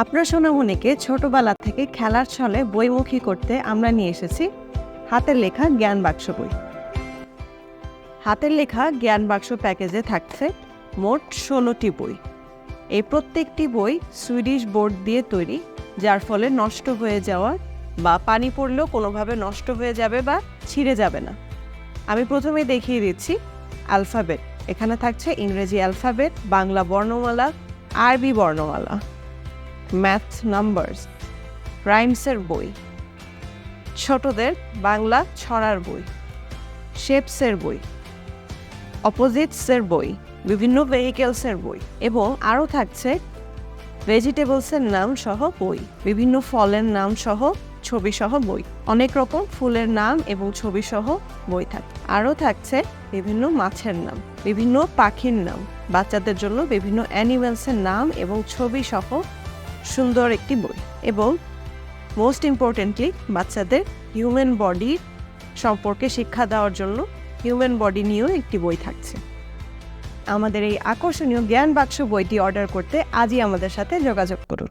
আপনার সোনামণিকে ছোটবেলা থেকে খেলার ছলে বইমুখী করতে আমরা নিয়ে এসেছি হাতের লেখা জ্ঞান বাক্স বই। হাতের লেখা জ্ঞান বাক্স প্যাকেজে থাকছে মোট 16টি বই। এই প্রত্যেকটি বই সুইডিশ বোর্ড দিয়ে তৈরি, যার ফলে নষ্ট হয়ে যাওয়ার বা পানি পড়লেও কোনোভাবে নষ্ট হয়ে যাবে বা ছিঁড়ে যাবে না। আমি প্রথমে দেখিয়ে দিচ্ছি অ্যালফাবেট। এখানে থাকছে ইংরেজি অ্যালফাবেট, বাংলা বর্ণমালা, আরবি বর্ণমালা, ম্যাথ নাম্বারস, রাইমসের বই, ছোটদের বাংলা ছড়ার বই, শেপসের বই, অপোজিটসের বই, বিভিন্ন ভেহিকেলসের বই এবং আরও থাকছে ভেজিটেবলসের নাম সহ বই, বিভিন্ন ফলের নাম সহ ছবি সহ বই, অনেক রকম ফুলের নাম এবং ছবি সহ বই থাকে। আরও থাকছে বিভিন্ন মাছের নাম, বিভিন্ন পাখির নাম, বাচ্চাদের জন্য বিভিন্ন অ্যানিমেলসের নাম এবং ছবি সহ সুন্দর একটি বই। এবং মোস্ট ইম্পর্টেন্টলি বাচ্চাদের হিউম্যান বডি সম্পর্কে শিক্ষা দেওয়ার জন্য হিউম্যান বডি নিয়েও একটি বই থাকছে। আমাদের এই আকর্ষণীয় জ্ঞান বাক্স বইটি অর্ডার করতে আজই আমাদের সাথে যোগাযোগ করুন।